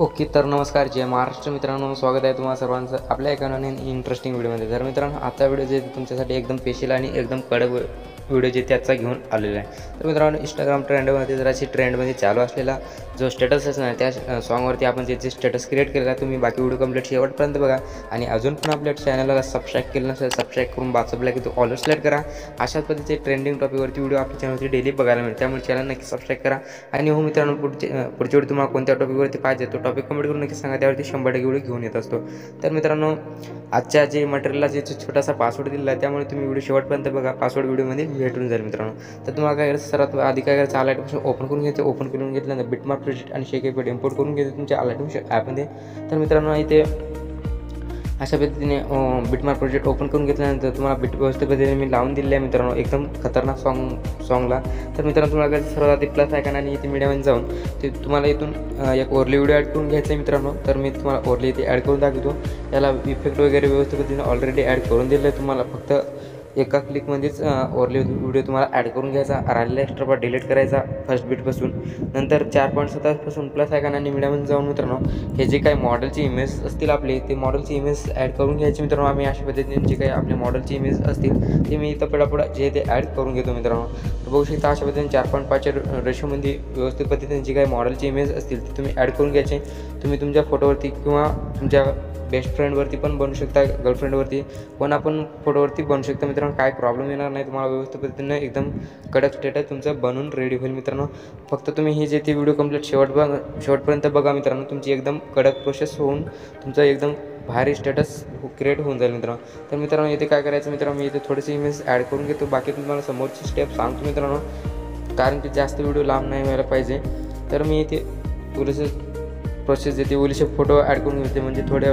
Okay, तर नमस्कार. जय महाराष्ट्र मित्रांनो, स्वागत आहे तुम्हाला सर्वांचं आपल्या एका नवीन इंटरेस्टिंग व्हिडिओमध्ये. तर मित्रांनो, आजचा व्हिडिओ जे तुमच्यासाठी एकदम स्पेशल आणि एकदम कडक व्हिडिओ जे त्याचा घेऊन आलेला आहे. तर मित्रांनो, इंस्टाग्राम ट्रेंडमध्ये जराशी ट्रेंडमध्ये चालू असलेला जो स्टेटस असणार त्या सॉन्गवरती आपण जे स्टेटस क्रिएट केलेला आहे, तुम्ही बाकी व्हिडिओ कंप्लीट शेवटपर्यंत बघा. आणि अजून पण आपल्या चॅनलला सबस्क्राईब केलं नसेल, सबस्क्राईब करून बाजूला की तो ऑल सिलेक्ट करा. अशाच पद्धतीचे ट्रेंडिंग टॉपिकवरती व्हिडिओ आपल्या चॅनलवरती डेली बघायला मिळते. त्यामुळे चॅनल नक्की सबस्क्राईब करा. आणि हो मित्रांनो, पुढची व्हिडिओ तुम्हाला कोणत्या टॉपिकवरती पाहिजे तो टॉपिक कमेंट करून नक्की सांगा, त्यावरती 100% व्हिडिओ घेऊन येत असतो. तर मित्रांनो, आजच्या जे मटेरियलला जे छोटासा पासवर्ड दिला आहे, त्यामुळे तुम्ही व्हिडिओ शेवटपर्यंत बघा. पासवर्ड व्हिडिओमध्ये भेटून जाईल मित्रांनो. तर तुम्हाला काय करायचं, सर्वात आधी काय करायचं, आलायटमोशन ओपन करून घ्यायचं. ओपन करून घेतल्यानंतर बिटमार्क प्रोजेक्ट आणि शेकएपेड इम्पोर्ट करून घ्यायचं तुमच्या आलायटमोशन ॲपमध्ये. तर मित्रांनो, इथे अशा पद्धतीने बिटमार्क प्रोजेक्ट ओपन करून घेतल्यानंतर तुम्हाला बिट व्यवस्थित पद्धतीने मी लावून दिले आहे मित्रांनो, एकदम खतरनाक सॉन्गला. तर मित्रांनो, तुम्हाला काय सर्वात आधी प्लस आयकॉन आणि इथे मीडियामध्ये जाऊन ते तुम्हाला इथून एक ओरली व्हिडिओ ॲड करून घ्यायचा आहे मित्रांनो. तर मी तुम्हाला ओरली इथे ॲड करून दाखवतो. याला इफेक्ट वगैरे व्यवस्थित पद्धतीने ऑलरेडी ॲड करून दिलं आहे. तुम्हाला फक्त एका क्लिकमध्येच ओरली व्हिडिओ तुम्हाला ॲड करून घ्यायचा. राहिलेला एक्स्ट्रा पार्ट डिलीट करायचा फर्स्ट बीटपासून. नंतर 4.27 प्लस आयकॉन आणि मीडियामध्ये जाऊन मित्रांनो, हे जे काही मॉडेलची इमेज असतील आपले, ते मॉडेलची इमेज ॲड करून घ्यायची मित्रांनो. आम्ही अशा पद्धतीने जे काही आपले मॉडेलची इमेज असतील ते मी इथं पडापडा जे ते ॲड करून घेतो मित्रांनो. तर बघू शकता, अशा पद्धतीने 4.5 रेशोमध्ये व्यवस्थित पद्धतीने जी काही मॉडेलची इमेज असतील ते तुम्ही ॲड करून घ्यायचे. तुम्ही तुमच्या फोटोवरती किंवा तुमच्या बेस्ट फ्रेंडवरती पण बनवू शकता, गर्लफ्रेंडवरती पण आपण फोटोवरती बनवू शकता मित्रांनो. काय प्रॉब्लेम येणार नाही तुम्हाला. व्यवस्थित पद्धतीने एकदम कडक स्टेटस तुमचं बनवून रेडी होईल मित्रांनो. फक्त तुम्ही ही जे ती व्हिडिओ कंप्लीट शेवटपर्यंत बघा मित्रांनो. तुमची एकदम कडक प्रोसेस होऊन तुमचं एकदम भारी स्टेटस क्रिएट होऊन जाईल मित्रांनो. तर मित्रांनो, इथे काय करायचं मित्रांनो, मी इथे थोडीशी इमेज ॲड करून घेतो. बाकी तुम्हाला समोरची स्टेप सांगतो मित्रांनो, कारण की जास्त व्हिडिओ लांब नाही व्हायला पाहिजे. तर मी इथे थोडंसं प्रोसेस देते. ओलीचे फोटो ॲड करून घेतले, म्हणजे थोडे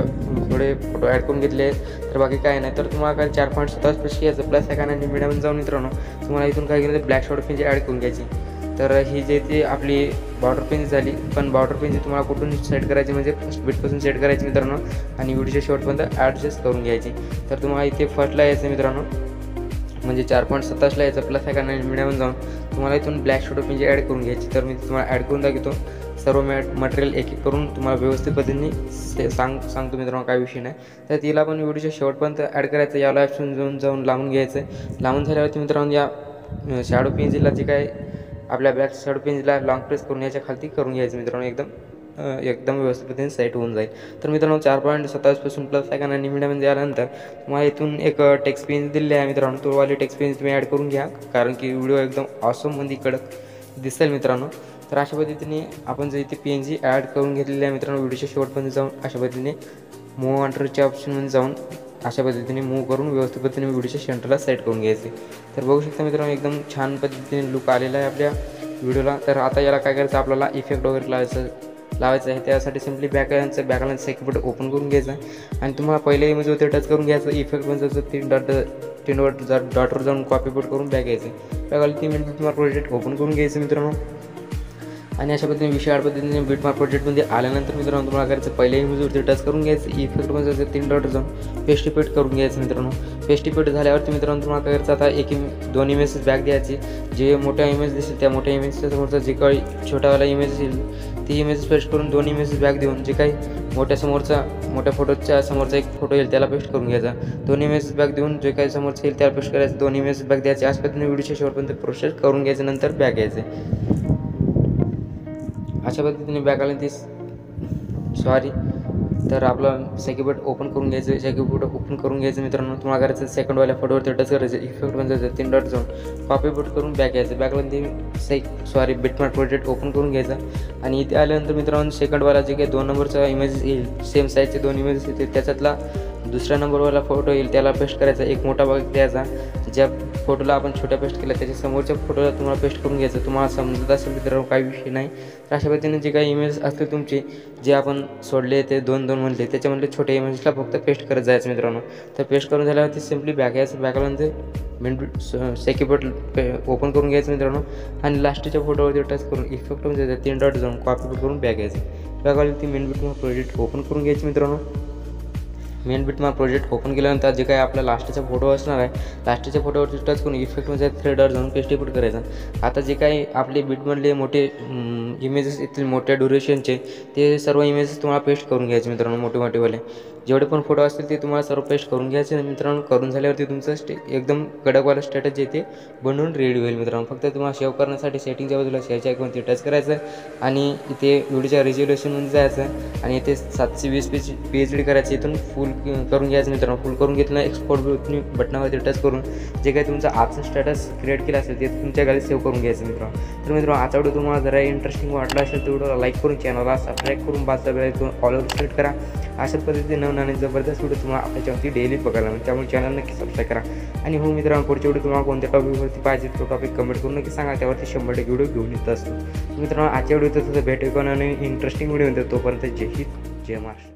फोटो ॲड करून घेतले आहेत. तर बाकी काय नाही. तर तुम्हाला काय 4.27 याचं प्लस आहे का नाही मीडियामध्ये जाऊन मित्रांनो, तुम्हाला इथून काय केलं तर ब्लॅक शॉर्ट पेनची ॲड करून घ्यायची. तर ही जे ती आपली बॉर्डर पेन झाली. पण बॉर्डर पेनची तुम्हाला कुठून सेट करायची, म्हणजे फर्स्ट बीटपासून सेट करायची मित्रांनो. आणि व्हिडिओच्या शेवटपर्यंत ॲडजस्ट करून घ्यायची. तर तुम्हाला इथे फर्स्टला यायचं मित्रांनो, म्हणजे 4.27ला यायचं प्लस आहे का नाही मीडियामध्ये जाऊन तुम्हाला इथून ब्लॅक शॉर्ट पेनची ॲड करून घ्यायची. तर मी तुम्हाला ॲड करून दाखवतो. सर्व मटेरियल एक करून तुम्हाला व्यवस्थित पद्धतीने सांगतो मित्रांनो, काय विषय नाही. तर तिला पण व्हिडिओच्या शेवटपर्यंत ॲड करायचं. याला ऑप्शन जाऊन लावून घ्यायचं. लावून झाल्यावरती मित्रांनो, या शॅडो पेन्सिलला जे काय आपल्या बॅक शॅडो पेन्सिलला लॉंग प्रेस करून याच्या खालती करून घ्यायचं मित्रांनो. एकदम व्यवस्थित पद्धतीने सेट होऊन जाईल. तर मित्रांनो, 4.27 प्लस आहे का नाही मीडियामध्ये आल्यानंतर तुम्हाला इथून एक टेक्स्ट पेन्स दिलेली आहे मित्रांनो. तो वाली टेक्स्ट पेन्स तुम्ही ॲड करून घ्या, कारण की व्हिडिओ एकदम ऑसममध्ये कडक दिसेल मित्रांनो. तर अशा पद्धतीने आपण जर इथे PNG ॲड करून घेतलेली आहे मित्रांनो, व्हिडिओच्या शेवटपर्यंत जाऊन अशा पद्धतीने मूव्ह अंडरच्या ऑप्शनमध्ये जाऊन अशा पद्धतीने मूव्ह करून व्यवस्थित पद्धतीने व्हिडिओच्या सेंटरला सेट करून घ्यायचे. तर बघू शकता मित्रांनो, एकदम छान पद्धतीने लुक आलेला आहे आपल्या व्हिडिओला. तर आता याला काय करायचं, आपल्याला इफेक्ट वगैरे लावायचं आहे. त्यासाठी सिम्पली बॅकलाईनचं सेकंड बटन ओपन करून घ्यायचं आणि तुम्हाला पहिले इमेजवरती टच करून घ्यायचं. इफेक्ट म्हणजे 3 डॉटवर जाऊन कॉपी पेस्ट करून बॅक यायचं. बॅकला 3 मिनिट तुम्हाला प्रोजेक्ट ओपन करून घ्यायचं मित्रांनो. आणि अशा पद्धतीने विशाळ पद्धतीने बिटमार्क प्रोजेक्टमध्ये आल्यानंतर मित्रांनो, तुम्हाला करायचं पहिले इमेजवरती टच करून घ्यायचं. इफेक्टमध्ये 3 डॉट जाऊन पेस्ट इफेक्ट करून घ्यायचं मित्रांनो. पेस्ट इफेक्ट झाल्यावरती मित्रांनो, तुम्हाला काय करायचं, आता 2 इमेजेस बॅक द्यायची. जे मोठ्या इमेज दिसेल त्या मोठ्या इमेजच्या समोरचा जे काही छोट्यावाला इमेज असेल ती इमेज पेस्ट करून 2 इमेजेस बॅक देऊन जे काही मोठ्या फोटोच्या समोरचा एक फोटो येईल त्याला पेस्ट करून घ्यायचा. 2 इमेज बॅक देऊन जे काही समोरचं येईल त्याला पेस्ट करायचं. 2 इमेज बॅक द्यायचे. अशा पद्धतीने व्हिडिओच्या शेवटपर्यंत प्रोसेस करून घ्यायचं. नंतर बॅक यायचे. अशा पद्धतीने बॅक आले तर आपलं सेकंड ओपन करून घ्यायचं. सेकंड ओपन करून घ्यायचं मित्रांनो. तुम्हाला करायचं सेकंडवाल्या फोटोवरती टच करायचं. इफेक्ट म्हणजे 3 डॉट जाऊन कॉपी पेस्ट करून बॅक यायचं. बॅकला बिटमार्क प्रोजेक्ट ओपन करून घ्यायचा. आणि इथे आल्यानंतर मित्रांनो, सेकंडवाला जे काही 2 नंबरचा इमेज येईल, सेम साईजचे 2 इमेजेस येतील, त्याच्यातला दुसऱ्या नंबरवाला फोटो येईल त्याला पेस्ट करायचा. एक मोठा भाग द्यायचा. ज्या फोटोला आपण छोट्या पेस्ट केला त्याच्या समोरच्या फोटोला तुम्हाला पेस्ट करून घ्यायचं. तुम्हाला समजत असेल मित्रांनो, काही विषय नाही. तर अशा पद्धतीने जे काही इमेज असतील तुमचे, जे आपण सोडले ते 2 म्हणले, त्याच्यामधले छोट्या इमेजला फक्त पेस्ट करत जायचं मित्रांनो. तर पेस्ट करून झाल्यावरती सिम्पली बॅक यायचं. बॅकला सेकंड ओपन करून घ्यायचं मित्रांनो. आणि लास्टच्या फोटोवरती टच करून इफेक्ट म्हणजे 3 डॉट जाऊन कॉपी करून बॅक यायचं. बॅकवाली ती मेन प्रोजेक्ट ओपन करून घ्यायची मित्रांनो. मेन बिटमार्क प्रोजेक्ट ओपन केल्यानंतर जे काही आपला लास्टचा फोटो असणार आहे, लास्टच्या फोटोवरती टच करून इफेक्टमध्ये थ्रेडर जाऊन पेस्टिफिट करायचं. आता जे काही आपले बिटमधले मोठे इमेजेस येतील मोठ्या ड्युरेशनचे, ते सर्व इमेजेस तुम्हाला पेस्ट करून घ्यायचे मित्रांनो. मोठे जेवढे पण फोटो असतील ते तुम्हाला सर्व पेस्ट करून घ्यायचे मित्रांनो. करून झाल्यावरती तुमचं एकदम कडकवाला स्टेटस जे ते बनवून रेडी होईल मित्रांनो. फक्त तुम्हाला सेव्ह करण्यासाठी सेटिंगच्या बाजूला शेअरच्या आयकॉनवरती टच करायचं आणि इथे व्हिडिओच्या रेझोल्युशनमध्ये जायचं आणि इथे 720 PHD करायचं. इथून फुल करून घ्यायचं मित्रांनो. फुल करून घेतलं एक्सपोर्ट बटनावरती टच करून जे काही तुमचं आजचं स्टेटस क्रिएट केलं असेल ते तुमच्या गाडीत सेव्ह करून घ्यायचं मित्रांनो. तर मित्रांनो आजचा व्हिडिओ तुम्हाला जरा इंटरेस्टिंग वाटला असेल तर व्हिडिओला लाईक करून चॅनलला सबस्क्राईब करून बाजूला बेल ऑल ओव्हर सेट करा. अशा पद्धतीने नवीन आणि जबरदस्त व्हिडिओ तुम्हाला आपल्याच्यावरती डेली बघायला मिळेल. त्यामुळे चॅनल नक्की सबस्क्राईब करा. आणि हो मित्रांनो, पुढच्या व्हिडिओ तुम्हाला कोणत्या टॉपिकवरती पाहिजे तो टॉपिक कमेंट करून नक्की सांगा. त्यावरती 100% व्हिडिओ घेऊन येत असतो. मित्रांनो आजच्या व्हिडिओ तर भेट आणि इंटरेस्टिंग व्हिडिओ होते. तोपर्यंत जय हिंद जय महाराष्ट्र.